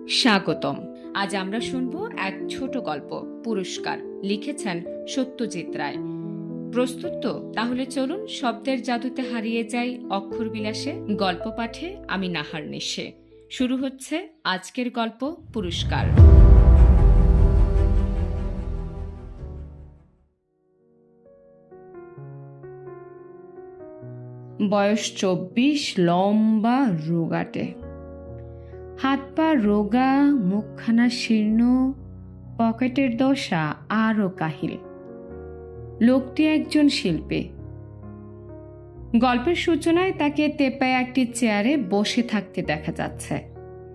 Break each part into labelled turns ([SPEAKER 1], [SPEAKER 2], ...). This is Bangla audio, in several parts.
[SPEAKER 1] স্বাগতম। আজ আমরা শুনব এক ছোট গল্প, পুরস্কার। লিখেছেন সত্যজিৎ রায়। প্রস্তুত তো? তাহলে চলুন শব্দের জাদুতে হারিয়ে যাই অক্ষর বিলাসে। গল্প পাঠে আমি নাহার নিশে। শুরু হচ্ছে আজকের গল্প, পুরস্কার। বয়স 24, লম্বা, রোগাটে, হাত পা রোগা, মুখখানা শীর্ণ, পকেটের দশা আরও কাহিল। লোকটি একজন শিল্পী। গল্পের সূচনায় তাকে তেপায় একটি চেয়ারে বসে থাকতে দেখা যাচ্ছে।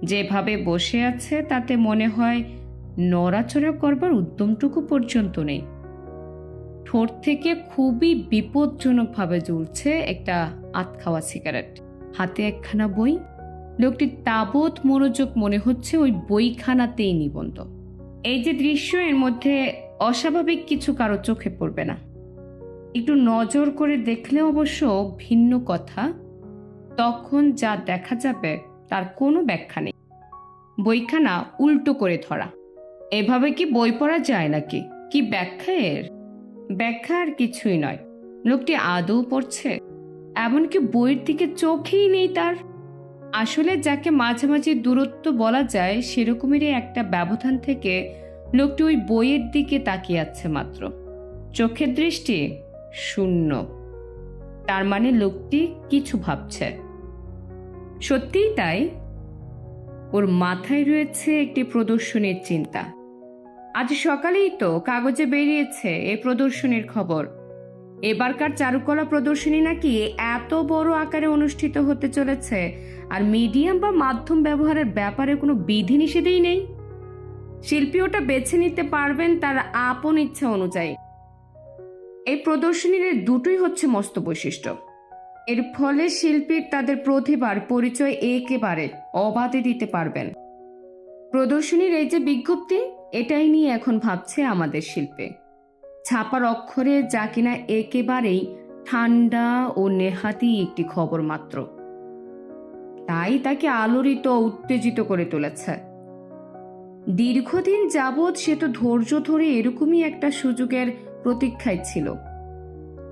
[SPEAKER 1] যেভাবে বসে আছে তাতে মনে হয় নড়াচড়া করবার উদ্যমটুকু পর্যন্ত নেই। ঠোঁট থেকে খুবই বিপজ্জনকভাবে জ্বলছে একটা আধখাওয়া সিগারেট। হাতে একখানা বই। লোকটির তাবৎ মনোযোগ মনে হচ্ছে ওই বইখানাতেই নিবন্ধ। এই যে দৃশ্য, এর মধ্যে অস্বাভাবিক কিছু কারো চোখে পড়বে না। একটু নজর করে দেখলে অবশ্য ভিন্ন কথা। তখন যা দেখা যাবে তার কোনো ব্যাখ্যা নেই। বইখানা উল্টো করে ধরা। এভাবে কি বই পড়া যায় নাকি? কি ব্যাখ্যা এর? ব্যাখ্যা আর কিছুই নয়। লোকটি আদৌ পড়ছে? এমনকি বইয়ের দিকে চোখেই নেই তার। আসলে যাকে মাঝামাঝি দূরত্ব বলা যায়, সেরকমেরই একটা ব্যবধান থেকে লোকটি ওই বইয়ের দিকে তাকিয়ে আছে মাত্র। চোখের দৃষ্টি শূন্য। তার মানে লোকটি কিছু ভাবছে। সত্যিই তাই। ওর মাথায় রয়েছে একটি প্রদর্শনীর চিন্তা। আজ সকালেই তো কাগজে বেরিয়েছে এই প্রদর্শনীর খবর। এবারকার চারুকলা প্রদর্শনী নাকি এত বড় আকারে অনুষ্ঠিত হতে চলেছে, আর মিডিয়াম বা মাধ্যম ব্যবহারের ব্যাপারে কোনো বিধিনিষেধই নেই। শিল্পী ওটা বেছে নিতে পারবেন তার আপন ইচ্ছা অনুযায়ী। এই প্রদর্শনীর দুটোই হচ্ছে মস্ত বৈশিষ্ট্য। এর ফলে শিল্পী তাদের প্রতিভার পরিচয় একেবারে অবাধে দিতে পারবেন। প্রদর্শনীর এই যে বিজ্ঞপ্তি, এটাই নিয়ে এখন ভাবছে আমাদের শিল্পী। ছাপার অক্ষরে যা কিনা একেবারেই ঠান্ডা ও নেহাতি একটি খবর মাত্র, তাই তাকে আলোড়িত উত্তেজিত করে তুলেছে। দীর্ঘদিন যাবৎ সে তো ধৈর্য ধরে এরকমই একটা সুযোগের প্রতীক্ষায় ছিল।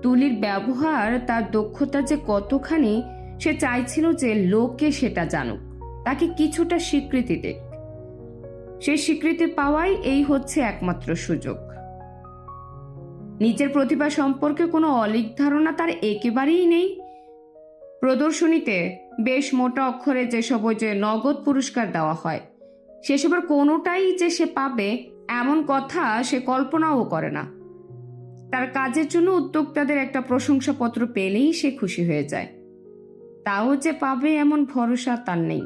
[SPEAKER 1] তুলির ব্যবহার, তার দক্ষতা যে কতখানি, সে চাইছিল যে লোকে সেটা জানুক, তাকে কিছুটা স্বীকৃতি দেখ। সেই স্বীকৃতি পাওয়াই এই হচ্ছে একমাত্র সুযোগ। নিজের প্রতিভা সম্পর্কে কোনো অলিক ধারণা তার একেবারেই নেই। প্রদর্শনীতে বেশ মোটা অক্ষরে যেসব ওই যে নগদ পুরস্কার দেওয়া হয়, সেসবের কোনোটাই যে সে পাবে এমন কথা সে কল্পনাও করে না। তার কাজের জন্য উদ্যোক্তাদের একটা প্রশংসাপত্র পেলেই সে খুশি হয়ে যায়। তাও যে পাবে এমন ভরসা তার নেই।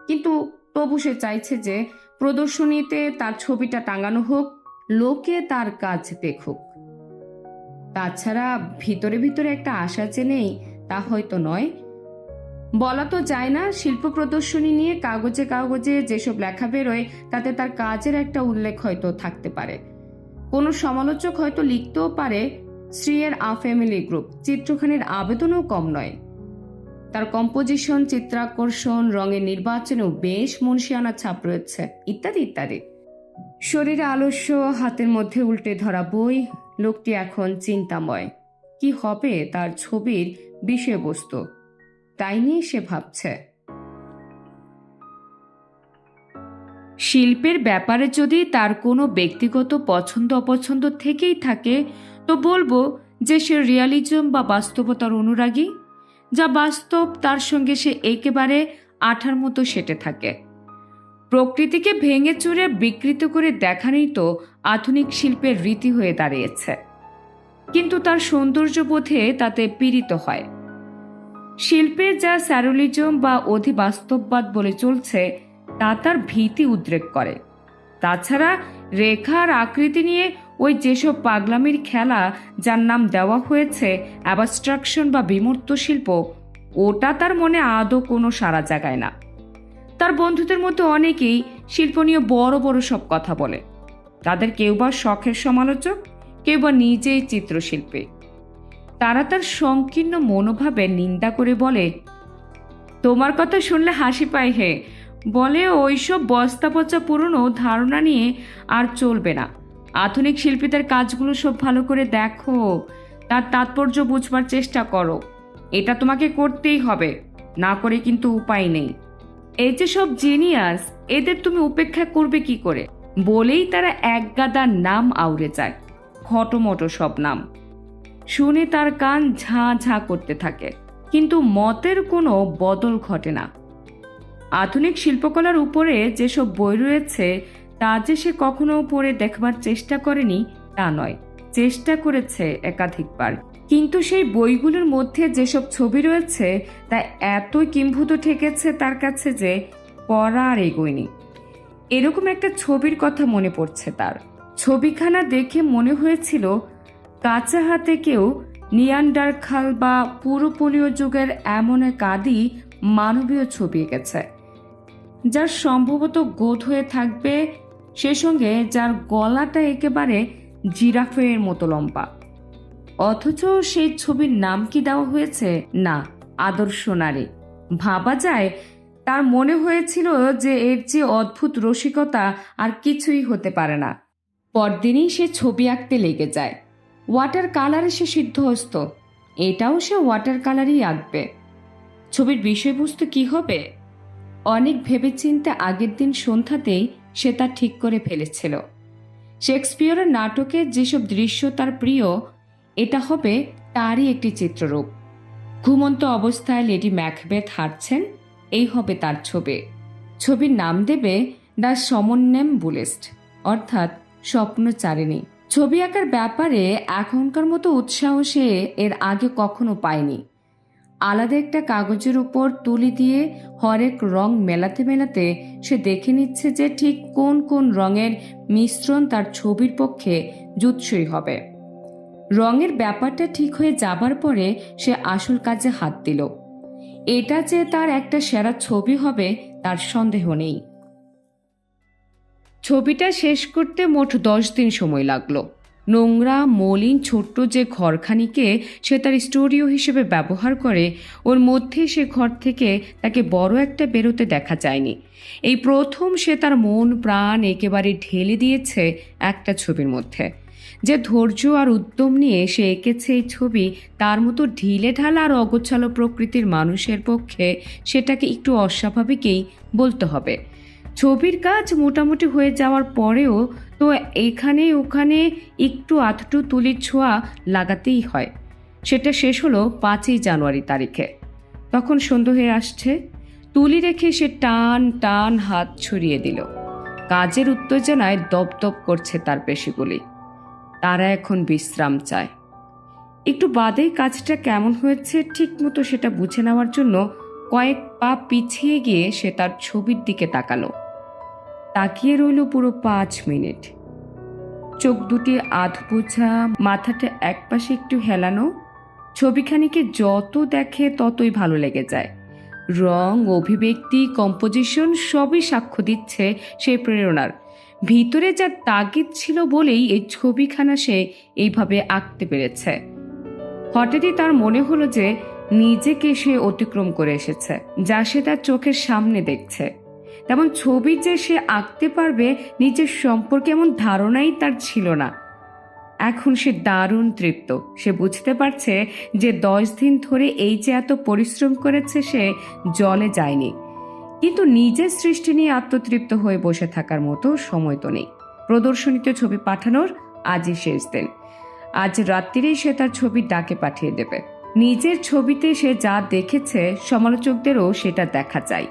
[SPEAKER 1] কিন্তু তবু সে চাইছে যে প্রদর্শনীতে তার ছবিটা টাঙানো হোক, লোকে তার কাজ দেখুক। তাছাড়া ভিতরে ভিতরে একটা আশা যে নেই তা হয়তো নয়। বলা তো যায় না। শিল্প প্রদর্শনী নিয়ে কাগজে কাগজে যেসব লেখা বেরোয় তাতে তার কাজের একটা উল্লেখ হয়তো থাকতে পারে। কোনো সমালোচক হয়তো লিখতেও পারে, শ্রীয়ের আ ফ্যামিলি গ্রুপ চিত্রখানির আবেদনও কম নয়। তার কম্পোজিশন, চিত্রাকর্ষণ, রঙের নির্বাচনেও বেশ মুনশিয়ানা ছাপ রয়েছে, ইত্যাদি ইত্যাদি। শরীরে আলস্য, হাতের মধ্যে উল্টে ধরা বই। লোকটি এখন চিন্তাময়। কি হবে তার ছবির বিষয়বস্তু, তাই নিয়ে সে ভাবছে। শিল্পের ব্যাপারে যদি তার কোনো ব্যক্তিগত পছন্দ অপছন্দ থেকেই থাকে, তো বলবো যে সে রিয়ালিজম বা বাস্তবতার অনুরাগী। যা বাস্তব তার সঙ্গে সে একেবারে আঠার মতো সেটে থাকে। প্রকৃতিকে ভেঙে চুরে বিকৃত করে দেখানোই তো আধুনিক শিল্পের রীতি হয়ে দাঁড়িয়েছে। কিন্তু তার সৌন্দর্যবোধে তাতে পীড়িত হয়। শিল্পের যা স্যারুলিজম বা অধিবাস্তববাদ বলে চলছে, তা তার ভীতি উদ্রেক করে। তাছাড়া রেখা আর আকৃতি নিয়ে ওই যেসব পাগলামির খেলা, যার নাম দেওয়া হয়েছে অ্যাবস্ট্রাকশন বা বিমূর্ত শিল্প, ওটা তার মনে আদৌ কোনো সাড়া জাগায় না। তার বন্ধুদের মধ্যে অনেকেই শিল্প নিয়ে বড় বড় সব কথা বলে। তাদের কেউ বা শখের সমালোচক, কেউ বা নিজেই চিত্রশিল্পী। তারা তার সংকীর্ণ মনোভাবের নিন্দা করে বলে, তোমার কথা শুনলে হাসি পায় হে, বলে ওইসব বস্তা পচা পুরনো ধারণা নিয়ে আর চলবে না। আধুনিক শিল্পীদের কাজগুলো সব ভালো করে দেখো, তার তাৎপর্য বুঝবার চেষ্টা করো। এটা তোমাকে করতেই হবে, না করে কিন্তু উপায় নেই। এই যে সব জিনিয়াস, এদের তুমি উপেক্ষা করবে কি করে? বলেই তারা এক গাদা নাম আউড়ে যায়, খটোমটো সব নাম। শুনে তার কান ঝাঁ ঝাঁ করতে থাকে, কিন্তু মতের কোনো বদল ঘটে না। আধুনিক শিল্পকলার উপরে যেসব বই রয়েছে তা যে সে কখনো পড়ে দেখবার চেষ্টা করেনি তা নয়, চেষ্টা করেছে একাধিকবার। কিন্তু সেই বইগুলোর মধ্যে যেসব ছবি রয়েছে তা এতই কিম্ভূত ঠেকেছে তার কাছে যে পড়া আর এগোয়নি। এরকম একটা ছবির কথা মনে পড়ছে তার। ছবিখানা দেখে মনে হয়েছিল কাঁচা হাতে কেউ নিয়ান্ডারখাল বা পুরোপলীয় যুগের এমন এক আদি মানবীয় ছবি এঁকেছে, যার সম্ভবত গোধ হয়ে থাকবে, সে সঙ্গে যার গলাটা একেবারে জিরাফের মতো লম্বা। অথচ সেই ছবির নাম কি দেওয়া হয়েছে? না, আদর্শ নারী। ভাবা যায় তার মনে হয়েছিল যে এর যে অদ্ভুত রসিকতা আর কিছুই হতে পারে না। পরদিনই সে ছবি আঁকতে লেগে যায়। ওয়াটার কালারে সে সিদ্ধহস্ত, এটাও সে ওয়াটার কালারই আঁকবে। ছবির বিষয়বস্তু কি হবে? অনেক ভেবেচিন্তে আগের দিন সন্ধ্যাতেই সে তা ঠিক করে ফেলেছিল। শেক্সপিয়রের নাটকের যেসব দৃশ্য তার প্রিয়, এটা হবে তারই একটি চিত্ররূপ। ঘুমন্ত অবস্থায় লেডি ম্যাকবেথ হাঁটছেন, এই হবে তার ছবি। ছবির নাম দেবে দ্য সমন্নেমবুলিস্ট, অর্থাৎ স্বপ্নচারিণী। ছবি আঁকার ব্যাপারে এখনকার মতো উৎসাহ সে এর আগে কখনো পায়নি। আলাদা একটা কাগজের উপর তুলি দিয়ে হরেক রং মেলাতে মেলাতে সে দেখে নিচ্ছে যে ঠিক কোন কোন রঙের মিশ্রণ তার ছবির পক্ষে জুৎসই হবে। রঙের ব্যাপারটা ঠিক হয়ে যাবার পরে সে আসল কাজে হাত দিল। এটা যে তার একটা সেরা ছবি হবে তার সন্দেহ নেই। ছবিটা শেষ করতে মোট 10 দিন সময় লাগলো। নোংরা মলিন ছোট্ট যে ঘরখানিকে সে তার স্টুডিও হিসেবে ব্যবহার করে, ওর মধ্যে সে ঘর থেকে তাকে বড় একটা বেরোতে দেখা যায়নি। এই প্রথম সে তার মন প্রাণ একেবারে ঢেলে দিয়েছে একটা ছবির মধ্যে। যে ধৈর্য আর উদ্যম নিয়ে সে এঁকেছে এই ছবি, তার মতো ঢিলে ঢালা আর অগোছালো প্রকৃতির মানুষের পক্ষে সেটাকে একটু অস্বাভাবিকই বলতে হবে। ছবির কাজ মোটামুটি হয়ে যাওয়ার পরেও তো এখানে ওখানে একটু আধটু তুলির ছোঁয়া লাগাতেই হয়। সেটা শেষ হলো 5ই জানুয়ারি তারিখে। তখন সন্ধ্যা হয়ে আসছে। তুলি রেখে সে টান টান হাত ছড়িয়ে দিল। কাজের উত্তেজনায় দপদপ করছে তার পেশিগুলি। তারা এখন বিশ্রাম চায়। একটু বাদেই কাজটা কেমন হয়েছে ঠিক মতো সেটা বুঝে নেওয়ার জন্য কয়েক পা পিছিয়ে গিয়ে সে তার ছবির দিকে তাকালো। তাকিয়ে রইল পুরো 5 মিনিট। চোখ দুটি আধবোঝা, মাথাটা একপাশে একটু হেলানো। ছবিখানিকে যত দেখে ততই ভালো লেগে যায়। রং, অভিব্যক্তি, কম্পোজিশন সবই সাক্ষ্য দিচ্ছে সেই প্রেরণার। ভিতরে যার তাগিদ ছিল বলেই এই ছবিখানা সে এইভাবে আঁকতে পেরেছে। হঠাৎই তার মনে হলো যে নিজেকে সে অতিক্রম করে এসেছে, যা সে তার চোখের সামনে দেখছে। তেমন ছবি যে সে আঁকতে পারবে নিজের সম্পর্কে এমন ধারণাই তার ছিল না। এখন সে দারুণ তৃপ্ত। সে বুঝতে পারছে যে 10 দিন ধরে এই যে এত পরিশ্রম করেছে সে জলে যায়নি। কিন্তু নিজের সৃষ্টি নিয়ে আত্মতৃপ্ত হয়ে বসে থাকার মতো সময় তো নেই। প্রদর্শনীতে ছবি পাঠানোর আজই শেষ দিন। আজ রাত্রিরেই সে তার ছবির ডাকে পাঠিয়ে দেবে। নিজের ছবিতে সে যা দেখেছে সমালোচকদেরও সেটা দেখা চাই।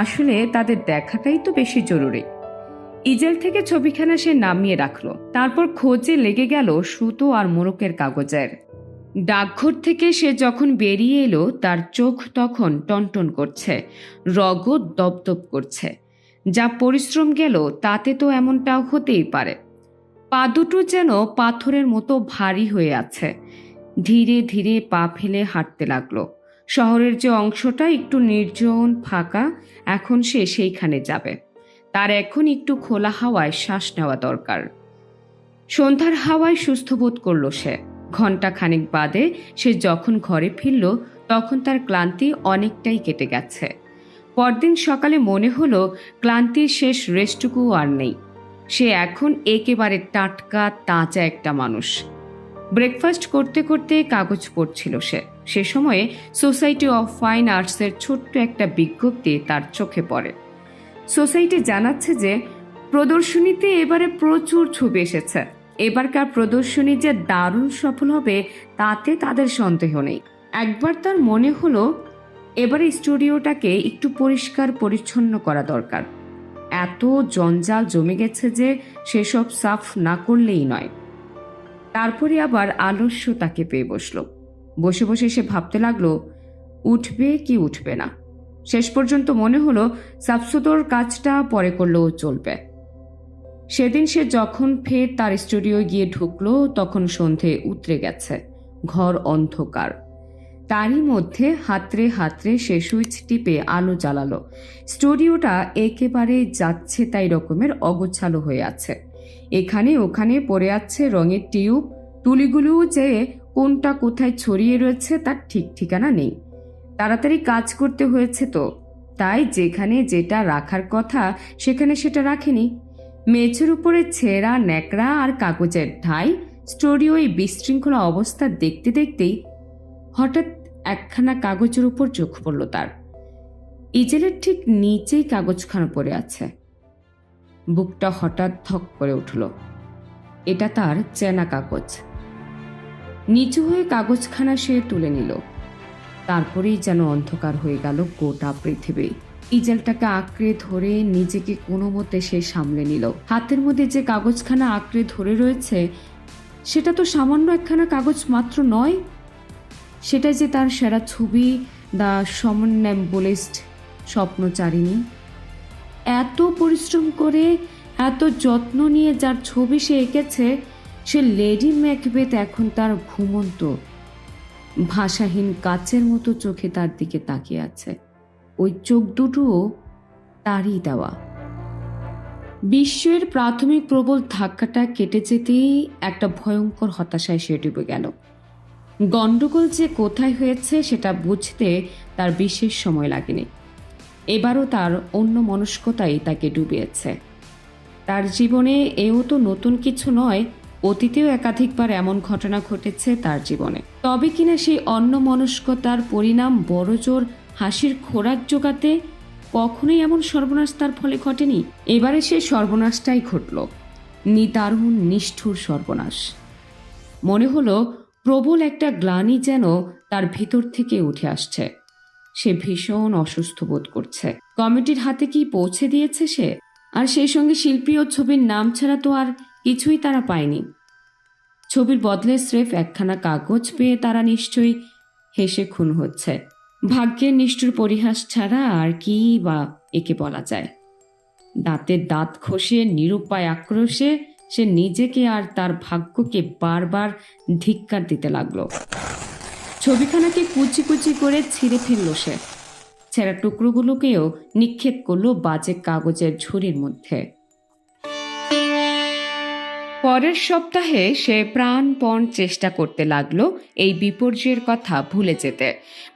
[SPEAKER 1] আসলে তাদের দেখাটাই তো বেশি জরুরি। ইজেল থেকে ছবিখানা সে নামিয়ে রাখলো। তারপর খোঁজে লেগে গেল সুতো আর মোড়কের কাগজের। ডাকঘর থেকে সে যখন বেরিয়ে এলো তার চোখ তখন টনটন করছে, রগত দপদপ করছে। যা পরিশ্রম গেল তাতে তো এমনটাও হতেই পারে। পা দুটো যেন পাথরের মতো ভারী হয়ে আছে। ধীরে ধীরে পা ফেলে হাঁটতে লাগলো। শহরের যে অংশটা একটু নির্জন ফাঁকা, এখন সে সেইখানে যাবে। তার এখন একটু খোলা হাওয়ায় শ্বাস নেওয়া দরকার। সন্ধ্যার হাওয়ায় সুস্থ বোধ করলো সে। ঘণ্টা খানেক বাদে সে যখন ঘরে ফিরল তখন তার ক্লান্তি অনেকটাই কেটে গেছে। পরদিন সকালে মনে হলো ক্লান্তির শেষ রেস্টটুকু আর নেই। সে এখন একেবারে টাটকা তাজা একটা মানুষ। ব্রেকফাস্ট করতে করতে কাগজ পড়ছিল সে সময়ে সোসাইটি অফ ফাইন আর্টসের ছোট্ট একটা বিজ্ঞপ্তি তার চোখে পড়ে। সোসাইটি জানাচ্ছে যে প্রদর্শনীতে এবারে প্রচুর ছবি এসেছে। এবারকার প্রদর্শনী যে দারুণ সফল হবে তাতে তাদের সন্দেহ নেই। একবার তার মনে হলো এবারে স্টুডিওটাকে একটু পরিষ্কার পরিচ্ছন্ন করা দরকার। এত জঞ্জাল জমে গেছে যে সেসব সাফ না করলেই নয়। তারপরে আবার আলস্য তাকে পেয়ে বসলো। বসে বসে সে ভাবতে লাগলো উঠবে কি উঠবে না। শেষ পর্যন্ত মনে হলো সাফসুতোর কাজটা পরে করলেও চলবে। সেদিন সে যখন ফের তার স্টুডিও গিয়ে ঢুকলো তখন সন্ধে উতরে গেছে, ঘর অন্ধকার। তারই মধ্যে হাতড়ে হাতড়ে সে সুইচ টিপে আলো জ্বালালো। স্টুডিওটা একেবারে যাচ্ছে তাই রকমের অগোছালো হয়ে আছে। এখানে ওখানে পড়ে আছে রঙের টিউব, তুলিগুলোও যে কোনটা কোথায় ছড়িয়ে রয়েছে তার ঠিক ঠিকানা নেই। তাড়াতাড়ি কাজ করতে হয়েছে তো, তাই যেখানে যেটা রাখার কথা সেখানে সেটা রাখেনি। মেঝের উপরে ছেঁড়া ন্যাকড়া আর কাগজের ঢাই। স্টুডিও এই বিশৃঙ্খলা অবস্থা দেখতে দেখতেই হঠাৎ একখানা কাগজের উপর চোখ পড়ল তার। ইজেলের ঠিক নিচেই কাগজখানা পড়ে আছে। বুকটা হঠাৎ ধক করে উঠল। এটা তার চেনা কাগজ। নিচু হয়ে কাগজখানা সে তুলে নিল। তারপরেই যেন অন্ধকার হয়ে গেল গোটা পৃথিবী। ইজেলটাকে আঁকড়ে ধরে নিজেকে কোনো মতে সে সামলে নিল। হাতের মধ্যে যে কাগজখানা আঁকড়ে ধরে রয়েছে সেটা তো সামান্য একখানা কাগজ মাত্র নয়, সেটা যে তার সেরা ছবি, দ্য সমনন্যাম্বুলিস্ট, স্বপ্নচারিণী। এত পরিশ্রম করে এত যত্ন নিয়ে যার ছবি সে এঁকেছে সে লেডি ম্যাকবেথ এখন তার ঘুমন্ত ভাষাহীন কাচের মতো চোখে তার দিকে তাকিয়ে আছে। ওই চোখ দুটোও তারই দেওয়া। বিশ্বের প্রাথমিক প্রবল ধাক্কাটা কেটে যেতেই একটা ভয়ঙ্কর হতাশায় সে ডুবে গেল। গণ্ডগোল যে কোথায় হয়েছে সেটা বুঝতে তার বিশেষ সময় লাগেনি। এবারও তার অন্য মনস্কতাই তাকে ডুবিয়েছে। তার জীবনে এও তো নতুন কিছু নয়, অতীতেও একাধিকবার এমন ঘটনা ঘটেছে তার জীবনে। তবে কিনা সেই অন্য মনস্কতার পরিণাম বড় জোর হাসির খোরাক জোগাতে কখনোই এমন সর্বনাশ তার ফলে ঘটেনি। এবারে সেই সর্বনাশটাই ঘটল, নিদারুণ নিষ্ঠুর সর্বনাশ। মনে হলো প্রবল একটা গ্লানি যেন তার ভিতর থেকে উঠে আসছে। সে ভীষণ অসুস্থ বোধ করছে। কমিটির হাতে কি পৌঁছে দিয়েছে সে? আর সেই সঙ্গে শিল্পী ও ছবির নাম ছাড়া তো আর কিছুই তারা পায়নি। ছবির বদলে স্রেফ একখানা কাগজ পেয়ে তারা নিশ্চয়ই হেসে খুন হচ্ছে। ভাগ্যের নিষ্ঠুর পরিহাস ছাড়া আর কি বা একে বলা যায়। দাঁতের দাঁত ঘষে নিরুপায় আক্রোশে সে নিজেকে আর তার ভাগ্যকে বারবার ধিক্কার দিতে লাগলো। ছবিখানাকে কুচি কুচি করে ছিঁড়ে ফেলল সে। ছেঁড়া টুকরোগুলোকেও নিক্ষেপ করলো বাজে কাগজের ঝুড়ির মধ্যে। পরের সপ্তাহে সে প্রাণপণ চেষ্টা করতে লাগলো এই বিপর্যয়ের কথা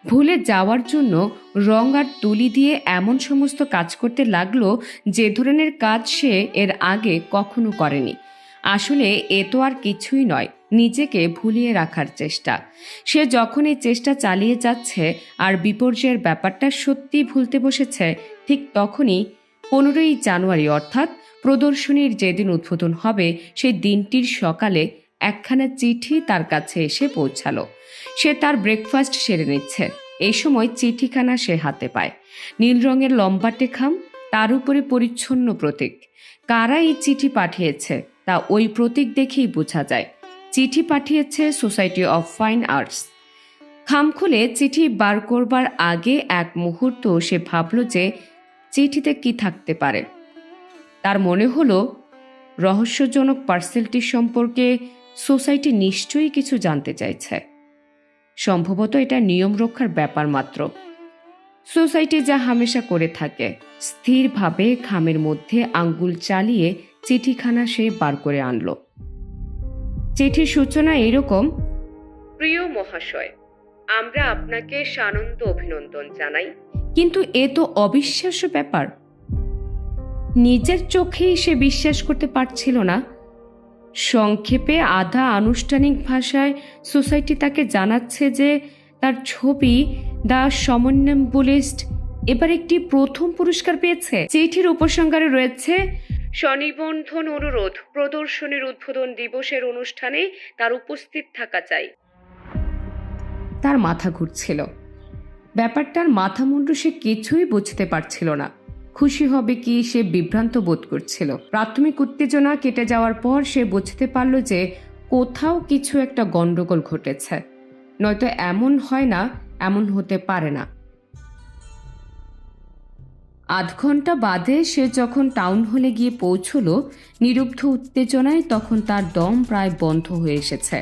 [SPEAKER 1] ভুলে যাওয়ার জন্য রং আর তুলি দিয়ে এমন সমস্ত কাজ করতে লাগলো যে ধরনের কাজ সে এর আগে কখনো করেনি। আসলে এ তো আর কিছুই নয়, নিজেকে ভুলিয়ে রাখার চেষ্টা। সে যখন এই চেষ্টা চালিয়ে যাচ্ছে আর বিপর্যয়ের ব্যাপারটা সত্যি ভুলতে বসেছে, ঠিক তখনই 15ই জানুয়ারি অর্থাৎ প্রদর্শনীর যেদিন উদ্বোধন হবে সেই দিনটির সকালে একখানা চিঠি তার কাছে এসে পৌঁছালো। সে তার ব্রেকফাস্ট সেরে নিচ্ছে। এই সময় চিঠিখানা সে হাতে পায়। নীল রঙের লম্বাটে খাম, তার উপরে পরিচ্ছন্ন প্রতীক। কারা এই চিঠি পাঠিয়েছে তা ওই প্রতীক দেখেই বোঝা যায়। চিঠি পাঠিয়েছে সোসাইটি অফ ফাইন আর্টস। খাম খুলে চিঠি বার করবার আগে এক মুহূর্ত সে ভাবল যে চিঠিতে কি থাকতে পারে। তার মনে হলো রহস্যজনক পার্সেলটির সম্পর্কে সোসাইটি নিশ্চয়ই কিছু জানতে চাইছে। সম্ভবত এটা নিয়ম রক্ষার ব্যাপার মাত্র। সোসাইটি যা হামেশা করে থাকে, স্থিরভাবে খামের মধ্যে আঙ্গুল চালিয়ে চিঠিখানা সে বার করে আনলো। চিঠির সূচনা এরকম: প্রিয় মহাশয়, আমরা আপনাকে সানন্দ অভিনন্দন জানাই। কিন্তু এ তো অবিশ্বাস্য ব্যাপার। নিজের চোখেই সে বিশ্বাস করতে পারছিল না। সংক্ষেপে আধা আনুষ্ঠানিক ভাষায় সোসাইটি তাকে জানাচ্ছে যে তার ছবি দ্য সমন্বয়বুলিস্ট এবার একটি প্রথম পুরস্কার পেয়েছে। চিঠির উপসংহারে রয়েছে, স্বনিবন্ধন অনুরোধ, প্রদর্শনীর উদ্বোধন দিবসের অনুষ্ঠানে তার উপস্থিত থাকা চাই। তার মাথা ঘুরছিল। ব্যাপারটার মাথা মুন্ডু সে কিছুই বুঝতে পারছিল না। খুশি হবে কি সে বিভ্রান্ত বোধ করছিল। প্রাথমিক উত্তেজনা কেটে যাওয়ার পর সে বুঝতে পারল যে কোথাও কিছু একটা গন্ডগোল ঘটেছে, নয়তো এমন হয় না, এমন হতে পারে না। আধ ঘন্টা বাদে সে যখন টাউন হলে গিয়ে পৌঁছলো, নিরুদ্ধ উত্তেজনায় তখন তার দম প্রায় বন্ধ হয়ে এসেছে।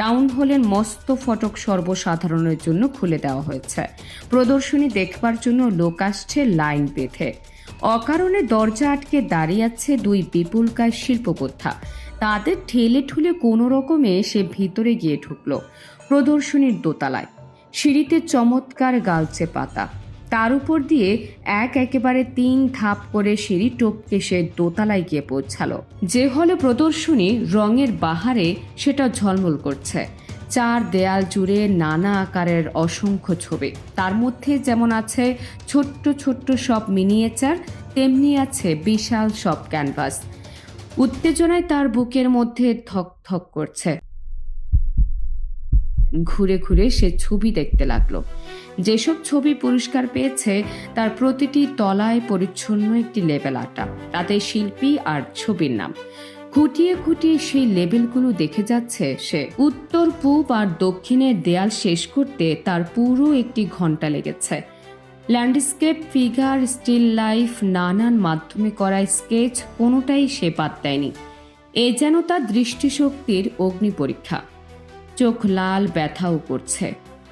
[SPEAKER 1] টাউন হলের মস্ত ফটক সর্বসাধারণের জন্য খুলে দেওয়া হয়েছে। প্রদর্শনী দেখবার জন্য লোক আসছে লাইন বেঁধে। অকারণে দরজা আটকে দাঁড়িয়ে আছে দুই বিপুলকায় শিল্পবোদ্ধা। তাদের ঠেলে ঠুলে কোনো রকমে সে ভিতরে গিয়ে ঢুকল। প্রদর্শনীর দোতলায় সিঁড়িতে চমৎকার গালচে পাতা, তার উপর দিয়ে একেবারে 3 ধাপ করে সিঁড়ি টপকে সে দোতলায় গিয়ে পৌঁছালো। যে হলে প্রদর্শনী রঙের বাহারে সেটা ঝলমল করছে। 4 দেয়াল জুড়ে নানা আকারের অসংখ্য ছবি। তার মধ্যে যেমন আছে ছোট্ট ছোট্ট সব মিনিয়েচার, তেমনি আছে বিশাল সব ক্যানভাস। উত্তেজনায় তার বুকের মধ্যে ধক ধক করছে। ঘুরে ঘুরে সে ছবি দেখতে লাগলো। যেসব ছবি পুরস্কার পেয়েছে তার প্রতিটি তলায় পরিচ্ছন্ন একটি লেবেল আঁটা, তাতে শিল্পী আর ছবির নাম। খুঁটিয়ে খুঁটিয়ে সেই লেবেলগুলো দেখে যাচ্ছে সে। উত্তর পূব আর দক্ষিণের দেয়াল শেষ করতে তার পুরো একটি ঘন্টা লেগেছে। ল্যান্ডস্কেপ, ফিগার, স্টিল লাইফ, নানান মাধ্যমে করা স্কেচ, কোনোটাই সে বাদ দেয়নি। এ যেন তার দৃষ্টিশক্তির অগ্নি পরীক্ষা। চোখ লাল, ব্যথাও করছে,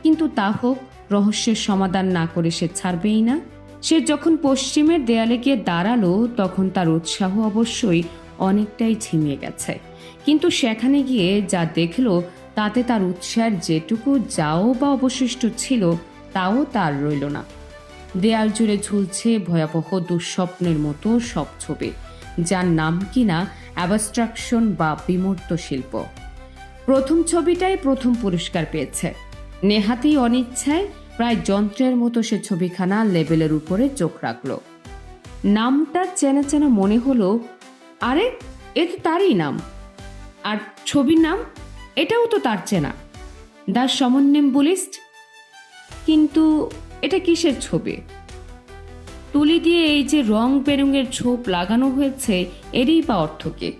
[SPEAKER 1] কিন্তু তা হোক, রহস্যের সমাধান না করে সে ছাড়বেই না। সে যখন পশ্চিমের দেয়ালে গিয়ে দাঁড়ালো তখন তার উৎসাহ অবশ্যই অনেকটাই ঝিমিয়ে গেছে, কিন্তু সেখানে গিয়ে যা দেখলো তাতে তার উৎসাহের যেটুকু যাও বা অবশিষ্ট ছিল তাও তার রইল না। দেয়াল জুড়ে ঝুলছে ভয়াবহ দুঃস্বপ্নের মতো সব ছবি, যার নাম কিনা অ্যাবস্ট্রাকশন বা বিমূর্ত শিল্প। প্রথম ছবিটাই প্রথম পুরস্কার পেয়েছে। নেহাতেই অনিচ্ছায় প্রায় যন্ত্রের মতো সে ছবিখানা লেবেলের উপরে চোখ রাখল। নামটা চেনা চেনা মনে হলো। আরে, এ তো তারই নাম। আর ছবির নাম, এটাও তো তার চেনা, দ্য সমন্বয়বুলিস্ট। কিন্তু এটা কিসের ছবি? তুলি দিয়ে এই যে রং বেরঙের ছোপ লাগানো হয়েছে, এরই বা অর্থ কি?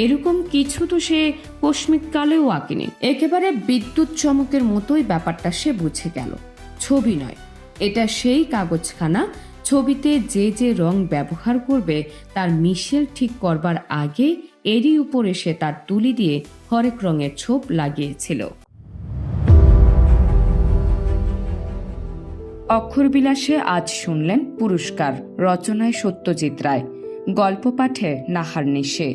[SPEAKER 1] এরকম কিছু তো সে কস্মিক কালেও আঁকেনি। একেবারে বিদ্যুৎ চমকের মতোই ব্যাপারটা সে বুঝে গেল। ছবি নয়, এটা সেই কাগজখানা। ছবিতে যে যে রং ব্যবহার করবে তার মিশেল ঠিক করবার আগে এরই উপরে সে তার তুলি দিয়ে হরেক রঙের ছোপ লাগিয়েছিল। অক্ষরবিলাসে আজ শুনলেন পুরস্কার, রচনায় সত্যজিৎ রায়, গল্প পাঠে নাহার নিশে,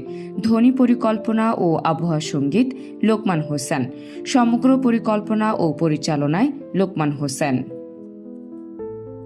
[SPEAKER 1] ধ্বনি পরিকল্পনা ও আবহাওয়া সঙ্গীত লোকমান হোসেন, সমগ্র পরিকল্পনা ও পরিচালনায় লোকমান হোসেন।